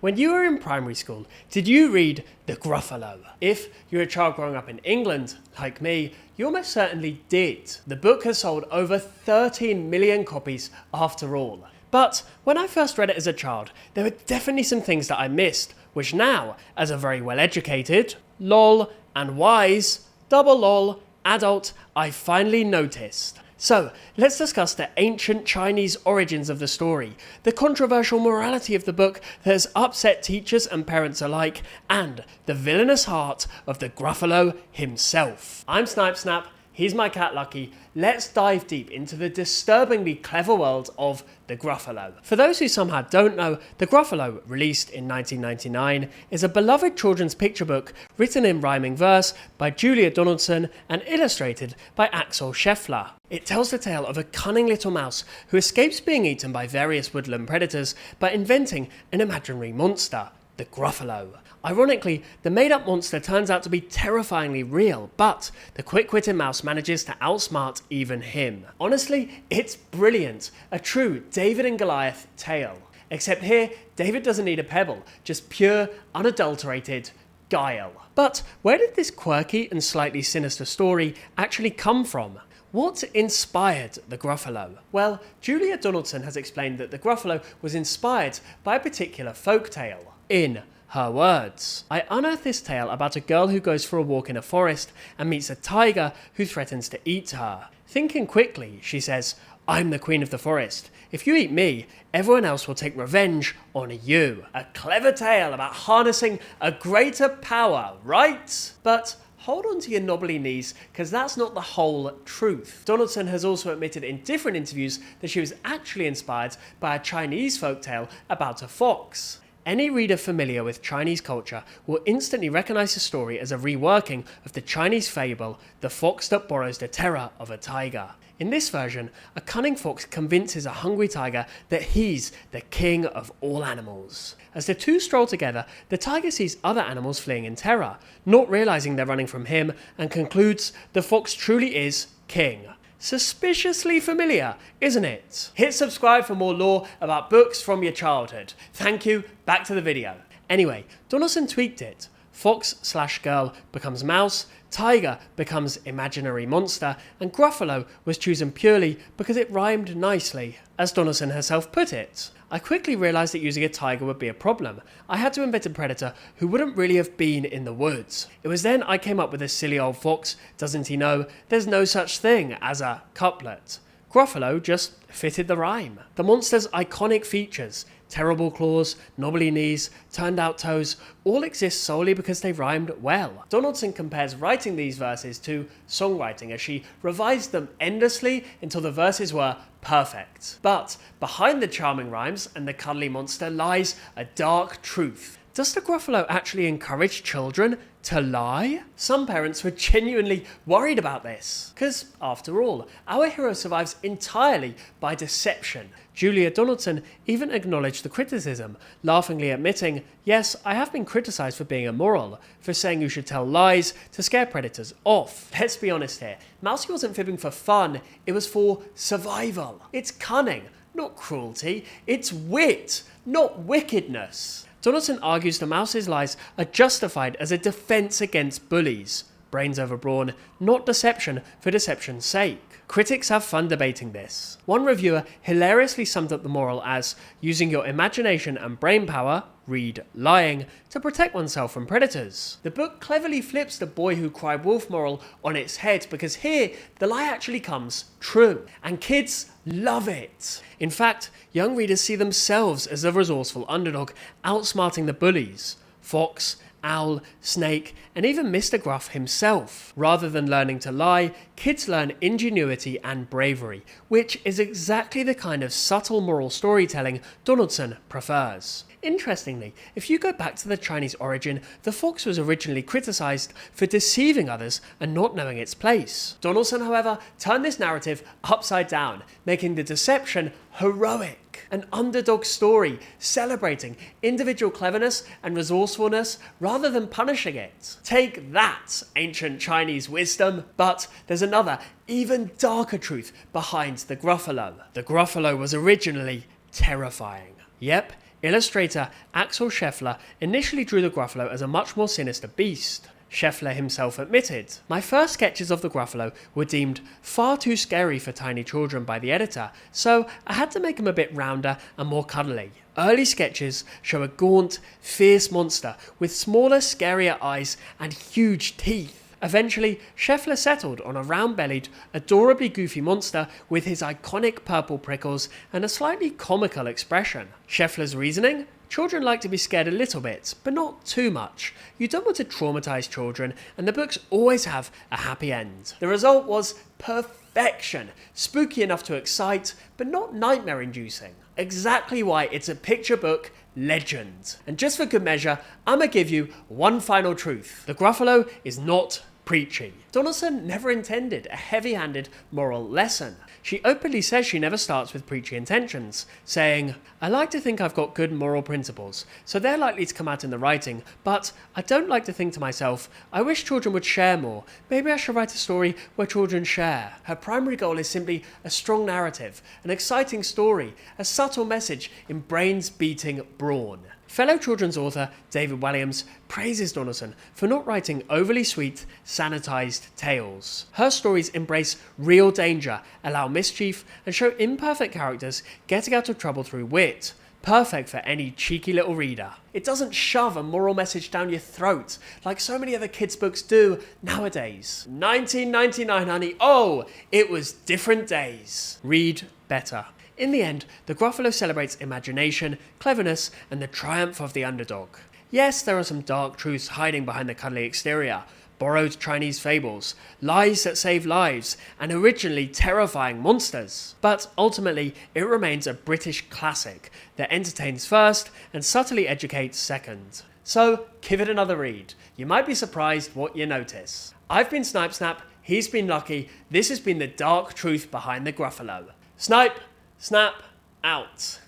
When you were in primary school, did you read The Gruffalo? If you're a child growing up in England, like me, you almost certainly did. The book has sold over 13 million copies after all. But when I first read it as a child, there were definitely some things that I missed, which now, as a very well-educated, lol, and wise, double lol, adult, I finally noticed. So, let's discuss the ancient Chinese origins of the story, the controversial morality of the book that has upset teachers and parents alike, and the villainous heart of the Gruffalo himself. I'm Snipe Snap, he's my cat Lucky. Let's dive deep into the disturbingly clever world of the Gruffalo. For those who somehow don't know, the Gruffalo, released in 1999, is a beloved children's picture book written in rhyming verse by Julia Donaldson and illustrated by Axel Scheffler. It tells the tale of a cunning little mouse who escapes being eaten by various woodland predators by inventing an imaginary monster, the Gruffalo. Ironically, the made-up monster turns out to be terrifyingly real, but the quick-witted mouse manages to outsmart even him. Honestly, it's brilliant. A true David and Goliath tale. Except here, David doesn't need a pebble, just pure, unadulterated guile. But where did this quirky and slightly sinister story actually come from? What inspired the Gruffalo? Well, Julia Donaldson has explained that the Gruffalo was inspired by a particular folktale. In her words, I unearthed this tale about a girl who goes for a walk in a forest and meets a tiger who threatens to eat her. Thinking quickly, she says, I'm the queen of the forest. If you eat me, everyone else will take revenge on you. A clever tale about harnessing a greater power, right? But hold on to your knobbly knees, because that's not the whole truth. Donaldson has also admitted in different interviews that she was actually inspired by a Chinese folktale about a fox. Any reader familiar with Chinese culture will instantly recognize the story as a reworking of the Chinese fable, The Fox That Borrows the Terror of a Tiger. In this version, a cunning fox convinces a hungry tiger that he's the king of all animals. As the two stroll together, the tiger sees other animals fleeing in terror, not realizing they're running from him, and concludes the fox truly is king. Suspiciously familiar, isn't it? Hit subscribe for more lore about books from your childhood. Thank you, back to the video. Anyway, Donaldson tweaked it. Fox/girl becomes mouse, tiger becomes imaginary monster, and Gruffalo was chosen purely because it rhymed nicely. As Donaldson herself put it, I quickly realised that using a tiger would be a problem. I had to invent a predator who wouldn't really have been in the woods. It was then I came up with this silly old fox, doesn't he know, there's no such thing as a couplet. Gruffalo just fitted the rhyme. The monster's iconic features, terrible claws, knobbly knees, turned out toes, all exist solely because they rhymed well. Donaldson compares writing these verses to songwriting as she revised them endlessly until the verses were perfect. But behind the charming rhymes and the cuddly monster lies a dark truth. Does the Gruffalo actually encourage children to lie? Some parents were genuinely worried about this. Because, after all, our hero survives entirely by deception. Julia Donaldson even acknowledged the criticism, laughingly admitting, yes, I have been criticised for being immoral, for saying you should tell lies to scare predators off. Let's be honest here, Mousy wasn't fibbing for fun, it was for survival. It's cunning, not cruelty. It's wit, not wickedness. Donaldson argues the mouse's lies are justified as a defence against bullies. Brains over brawn, not deception for deception's sake. Critics have fun debating this. One reviewer hilariously summed up the moral as using your imagination and brain power, read lying, to protect oneself from predators. The book cleverly flips the boy who cried wolf moral on its head because here the lie actually comes true, and kids love it. In fact, young readers see themselves as the resourceful underdog outsmarting the bullies. Fox, owl, snake, and even Mr. Gruff himself. Rather than learning to lie, kids learn ingenuity and bravery, which is exactly the kind of subtle moral storytelling Donaldson prefers. Interestingly, if you go back to the Chinese origin, the fox was originally criticised for deceiving others and not knowing its place. Donaldson, however, turned this narrative upside down, making the deception heroic. An underdog story celebrating individual cleverness and resourcefulness rather than punishing it. Take that, ancient Chinese wisdom. But there's another, even darker truth behind the Gruffalo. The Gruffalo was originally terrifying. Yep, Illustrator Axel Scheffler initially drew the Gruffalo as a much more sinister beast. Scheffler himself admitted, "My first sketches of the Gruffalo were deemed far too scary for tiny children by the editor, so I had to make them a bit rounder and more cuddly. Early sketches show a gaunt, fierce monster with smaller, scarier eyes and huge teeth." Eventually, Scheffler settled on a round-bellied, adorably goofy monster with his iconic purple prickles and a slightly comical expression. Scheffler's reasoning? Children like to be scared a little bit, but not too much. You don't want to traumatize children, and the books always have a happy end. The result was perfection. Spooky enough to excite, but not nightmare-inducing. Exactly why it's a picture book legend. And just for good measure, I'ma give you one final truth. The Gruffalo is not preachy. Donaldson never intended a heavy-handed moral lesson. She openly says she never starts with preachy intentions, saying, "I like to think I've got good moral principles, so they're likely to come out in the writing, but I don't like to think to myself, I wish children would share more. Maybe I should write a story where children share." Her primary goal is simply a strong narrative, an exciting story, a subtle message in brains-beating brawn. Fellow children's author David Walliams praises Donaldson for not writing overly sweet, sanitized tales. Her stories embrace real danger, allow mischief, and show imperfect characters getting out of trouble through wit. Perfect for any cheeky little reader. It doesn't shove a moral message down your throat like so many other kids' books do nowadays. 1999, honey. Oh, it was different days. Read better. In the end, the Gruffalo celebrates imagination, cleverness, and the triumph of the underdog. Yes, there are some dark truths hiding behind the cuddly exterior, borrowed Chinese fables, lies that save lives, and originally terrifying monsters. But ultimately, it remains a British classic that entertains first and subtly educates second. So, give it another read. You might be surprised what you notice. I've been Snipe Snap, he's been Lucky, this has been the dark truth behind the Gruffalo. Snipe! Snap out.